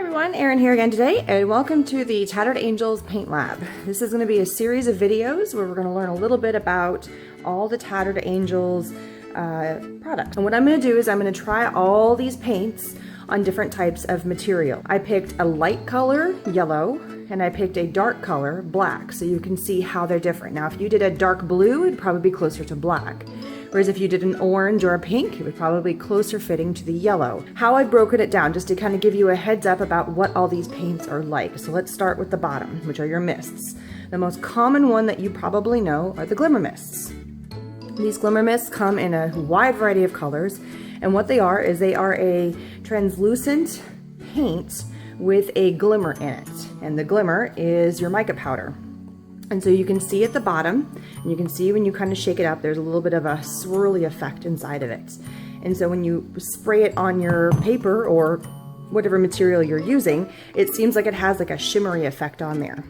Everyone, Erin here again today, and welcome to the Tattered Angels Paint Lab. This is going to be a series of videos where we're going to learn a little bit about all the Tattered Angels products. And what I'm going to do is I'm going to try all these paints on different types of material. I picked a light color, yellow, and I picked a dark color, black, so you can see how they're different. Now, if you did a dark blue, it'd probably be closer to black. Whereas if you did an orange or a pink, it would probably be closer fitting to the yellow. How I've broken it down, just to kind of give you a heads up about what all these paints are like. So let's start with the bottom, which are your mists. The most common one that you probably know are the Glimmer Mists. These Glimmer Mists come in a wide variety of colors, and what they are is they are a translucent paint with a glimmer in it. And the glimmer is your mica powder. And so you can see at the bottom, and you can see when you kind of shake it up, there's a little bit of a swirly effect inside of it. And so when you spray it on your paper or whatever material you're using, it seems like it has like a shimmery effect on there.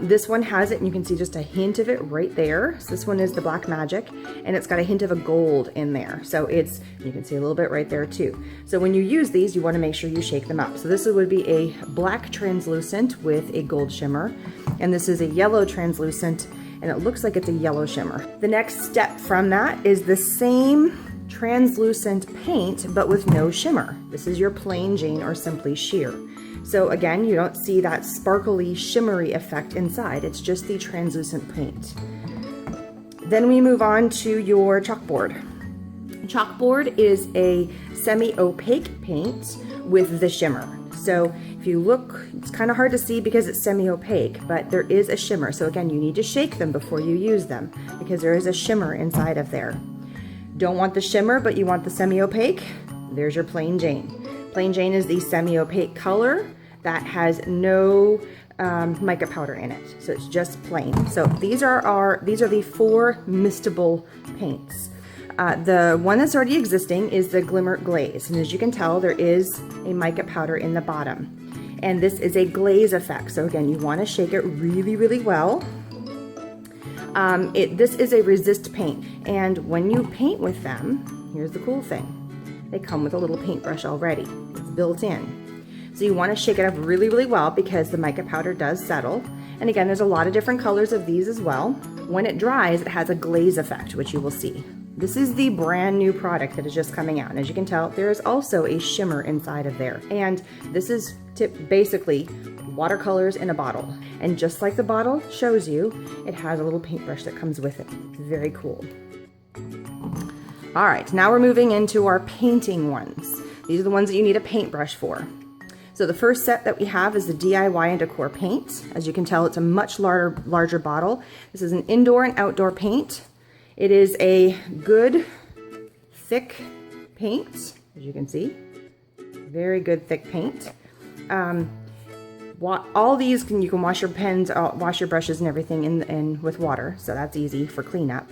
This one has it, and you can see just a hint of it right there. So this one is the Black Magic, and it's got a hint of a gold in there. So you can see a little bit right there too. So when you use these, you want to make sure you shake them up. So this would be a black translucent with a gold shimmer, and this is a yellow translucent, and it looks like it's a yellow shimmer. The next step from that is the same translucent paint, but with no shimmer. This is your plain Jane or simply sheer. So again, you don't see that sparkly, shimmery effect inside. It's just the translucent paint. Then we move on to your chalkboard. Chalkboard is a semi-opaque paint with the shimmer. So if you look, it's kind of hard to see because it's semi-opaque, but there is a shimmer. So again, you need to shake them before you use them because there is a shimmer inside of there. Don't want the shimmer, but you want the semi-opaque? There's your plain Jane. Plain Jane is the semi-opaque color that has no mica powder in it, so it's just plain. So these are the four mistable paints. The one that's already existing is the Glimmer Glaze, and as you can tell, there is a mica powder in the bottom, and this is a glaze effect. So again, you want to shake it really, really well. This is a resist paint, and when you paint with them, here's the cool thing: they come with a little paintbrush already. It's built in. So you want to shake it up really, really well because the mica powder does settle. And again, there's a lot of different colors of these as well. When it dries, it has a glaze effect, which you will see. This is the brand new product that is just coming out. And as you can tell, there is also a shimmer inside of there. And this is basically watercolors in a bottle. And just like the bottle shows you, it has a little paintbrush that comes with it. Very cool. All right, now we're moving into our painting ones. These are the ones that you need a paintbrush for. So the first set that we have is the DIY and Decor Paint. As you can tell, it's a much larger bottle. This is an indoor and outdoor paint. It is a good, thick paint, as you can see. Very good, thick paint. All these, you can wash your pens, wash your brushes and everything in with water, so that's easy for cleanup.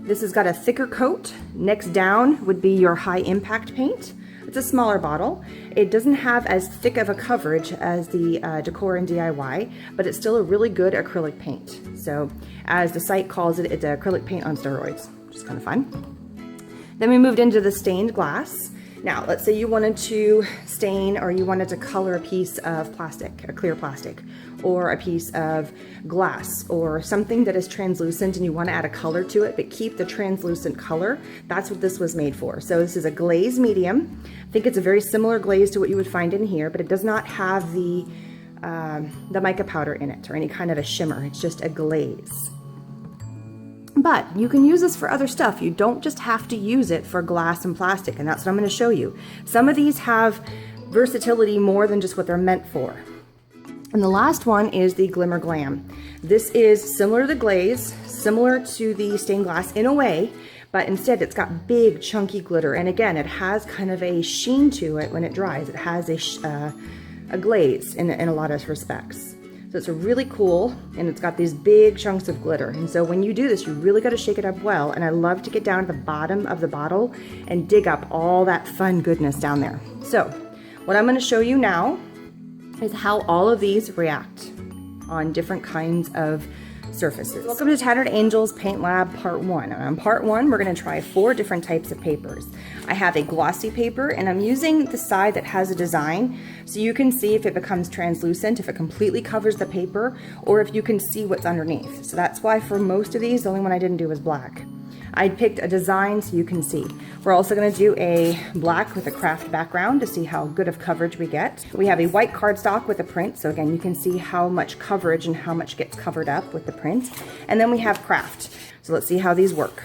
This has got a thicker coat. Next down would be your high impact paint. It's a smaller bottle. It doesn't have as thick of a coverage as the Decor and DIY, but it's still a really good acrylic paint. So as the site calls it, it's acrylic paint on steroids, which is kind of fun. Then we moved into the stained glass. Now, let's say you wanted to stain or you wanted to color a piece of plastic, a clear plastic, or a piece of glass, or something that is translucent and you want to add a color to it, but keep the translucent color. That's what this was made for. So this is a glaze medium. I think it's a very similar glaze to what you would find in here, but it does not have the mica powder in it or any kind of a shimmer. It's just a glaze. But you can use this for other stuff. You don't just have to use it for glass and plastic, and that's what I'm going to show you. Some of these have versatility more than just what they're meant for. And the last one is the Glimmer Glam. This is similar to the glaze, similar to the stained glass in a way, but instead it's got big chunky glitter. And again, it has kind of a sheen to it when it dries. It has a glaze in a lot of respects. So it's a really cool, and it's got these big chunks of glitter. And so when you do this, you really got to shake it up well. And I love to get down to the bottom of the bottle and dig up all that fun goodness down there. So what I'm going to show you now is how all of these react on different kinds of surfaces. Welcome to Tattered Angels Paint Lab Part 1. And on Part 1, we're going to try 4 different types of papers. I have a glossy paper, and I'm using the side that has a design so you can see if it becomes translucent, if it completely covers the paper, or if you can see what's underneath. So that's why for most of these, the only one I didn't do was black. I picked a design so you can see. We're also going to do a black with a craft background to see how good of coverage we get. We have a white cardstock with a print, so again you can see how much coverage and how much gets covered up with the print. And then we have craft. So let's see how these work.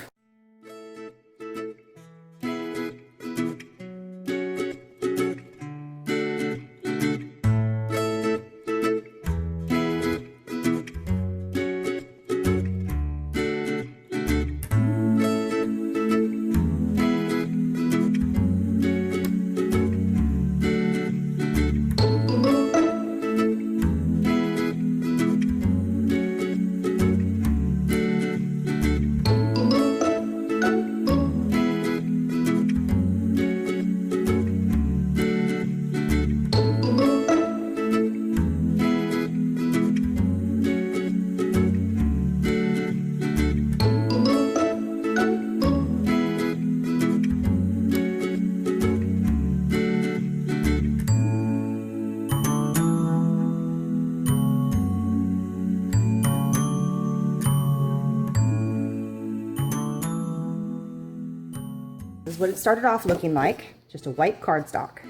This is what it started off looking like, just a white cardstock.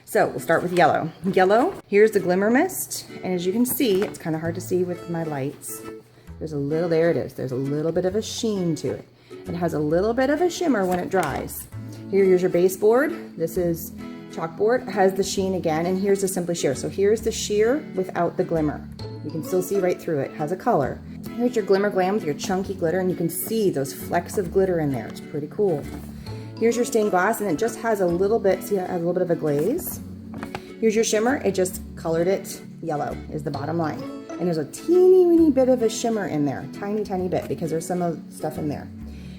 So we'll start with yellow. Yellow, here's the Glimmer Mist, and as you can see, it's kind of hard to see with my lights. There's a little, there it is, there's a little bit of a sheen to it. It has a little bit of a shimmer when it dries. Here's your baseboard. This is Chalkboard. It has the sheen again, and here's the Simply Sheer. So here's the sheer without the glimmer. You can still see right through it. It has a color. Here's your Glimmer Glam with your chunky glitter, and you can see those flecks of glitter in there. It's pretty cool. Here's your stained glass, and it just has a little bit, see, it has a little bit of a glaze. Here's your shimmer. It just colored it yellow is the bottom line. And there's a teeny weeny bit of a shimmer in there, tiny, tiny bit, because there's some of the stuff in there.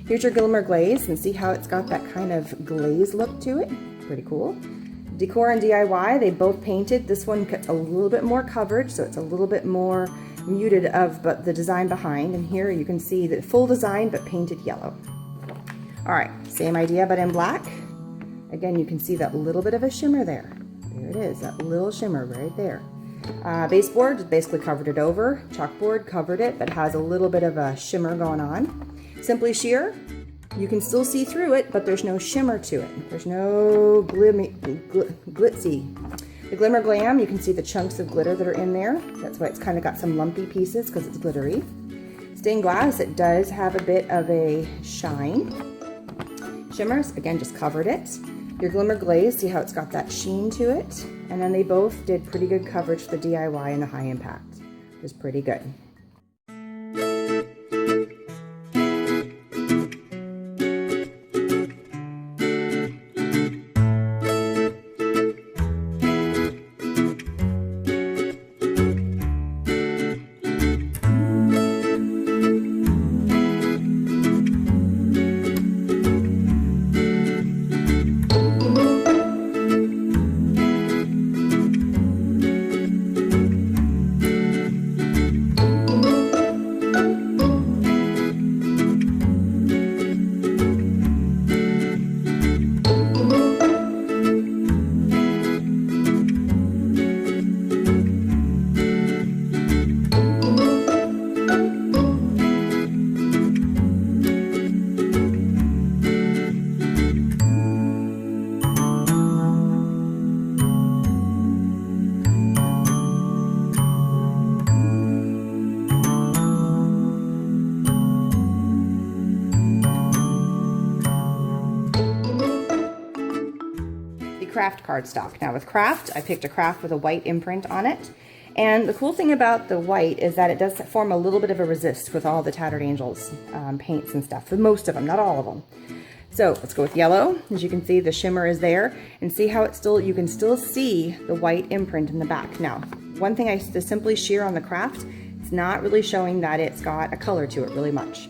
Here's your Glimmer Glaze, and see how it's got that kind of glaze look to it? Pretty cool. Decor and DIY, they both painted. This one gets a little bit more coverage, so it's a little bit more muted of but the design behind. And here you can see the full design, but painted yellow. All right, same idea, but in black. Again, you can see that little bit of a shimmer there. There it is, that little shimmer right there. Baseboard basically covered it over. Chalkboard covered it, but has a little bit of a shimmer going on. Simply Sheer, you can still see through it, but there's no shimmer to it. There's no glitzy. The Glimmer Glam, you can see the chunks of glitter that are in there. That's why it's kind of got some lumpy pieces, because it's glittery. Stained glass, it does have a bit of a shine. Shimmers, again, just covered it. Your Glimmer Glaze, see how it's got that sheen to it? And then they both did pretty good coverage for the DIY and the high impact. It was pretty good. Kraft Cardstock. Now with Kraft, I picked a Kraft with a white imprint on it. And the cool thing about the white is that it does form a little bit of a resist with all the Tattered Angels paints and stuff, for most of them, not all of them. So let's go with yellow. As you can see, the shimmer is there, and see how it's still, you can still see the white imprint in the back. Now, one thing the Simply Sheer on the Kraft, it's not really showing that it's got a color to it really much.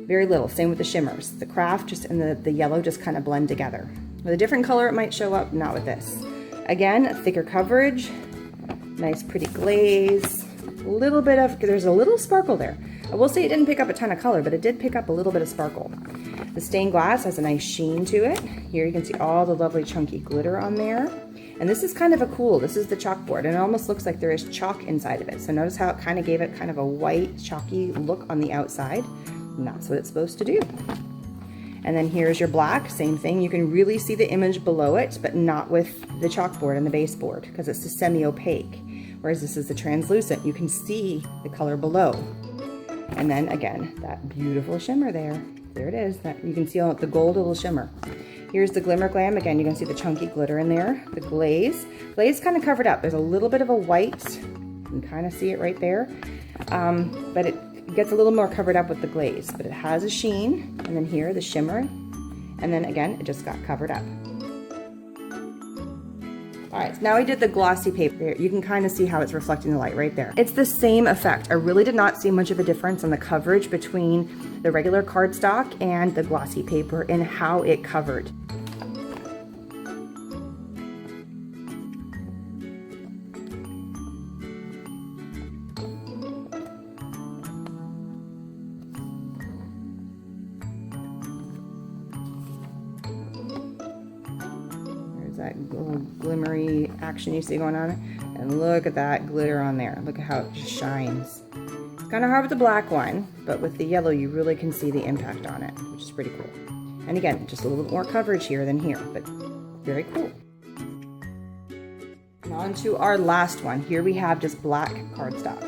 Very little, same with the shimmers. The Kraft just and the yellow just kind of blend together. With a different color it might show up, not with this. Again, thicker coverage, nice pretty glaze, a little bit of, there's a little sparkle there, I will say it didn't pick up a ton of color, but it did pick up a little bit of sparkle. The stained glass has a nice sheen to it. Here you can see all the lovely chunky glitter on there. And this is kind of a cool, this is the chalkboard, and it almost looks like there is chalk inside of it. So notice how it kind of gave it kind of a white, chalky look on the outside. And that's what it's supposed to do. And then here's your black, same thing. You can really see the image below it, but not with the chalkboard and the baseboard because it's the semi-opaque. Whereas this is the translucent. You can see the color below. And then again, that beautiful shimmer there. There it is. That you can see the gold little shimmer. Here's the Glimmer Glam. Again, you can see the chunky glitter in there. The glaze. Glaze kind of covered up. There's a little bit of a white. You can kind of see it right there. But it gets a little more covered up with the glaze, but it has a sheen. And then here, the shimmer. And then again, it just got covered up. All right, so now I did the glossy paper. You can kind of see how it's reflecting the light right there. It's the same effect. I really did not see much of a difference on the coverage between the regular cardstock and the glossy paper in how it covered. That little glimmery action you see going on, and look at that glitter on there. Look at how it just shines. It's kind of hard with the black one, but with the yellow you really can see the impact on it, which is pretty cool. And again, just a little bit more coverage here than here, but very cool. And on to our last one. Here we have just black cardstock.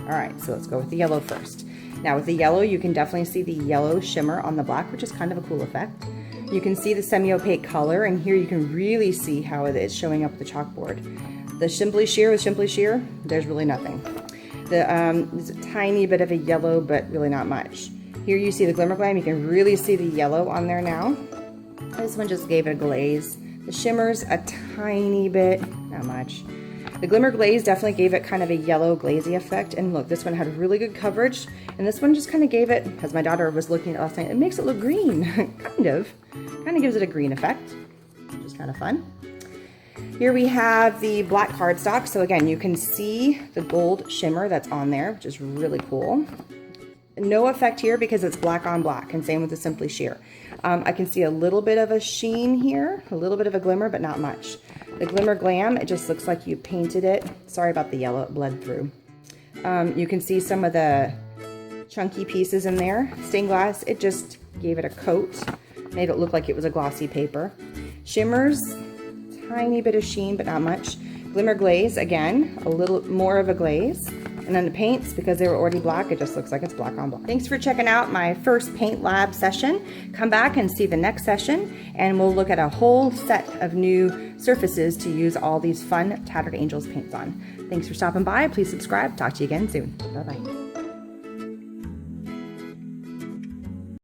All right, so let's go with the yellow first. Now with the yellow, you can definitely see the yellow shimmer on the black, which is kind of a cool effect. You can see the semi-opaque color, and here you can really see how it is showing up with the chalkboard. The Simply Sheer with Simply Sheer, there's really nothing. There's a tiny bit of a yellow, but really not much. Here you see the Glimmer Glam, you can really see the yellow on there now. This one just gave it a glaze. The shimmers a tiny bit, not much. The Glimmer Glaze definitely gave it kind of a yellow glazy effect, and look, this one had really good coverage, and this one just kind of gave it, because my daughter was looking at it last night, it makes it look green, kind of gives it a green effect, which is kind of fun. Here we have the black cardstock, so again, you can see the gold shimmer that's on there, which is really cool. No effect here because it's black on black, and same with the Simply Sheer. I can see a little bit of a sheen here, a little bit of a glimmer, but not much. The Glimmer Glam, it just looks like you painted it. Sorry about the yellow, it bled through. You can see some of the chunky pieces in there. Stained glass, it just gave it a coat, made it look like it was a glossy paper. Shimmers, tiny bit of sheen, but not much. Glimmer Glaze, again, a little more of a glaze. And then the paints, because they were already black, it just looks like it's black on black. Thanks for checking out my first paint lab session. Come back and see the next session, and we'll look at a whole set of new surfaces to use all these fun Tattered Angels paints on. Thanks for stopping by. Please subscribe. Talk to you again soon. Bye-bye.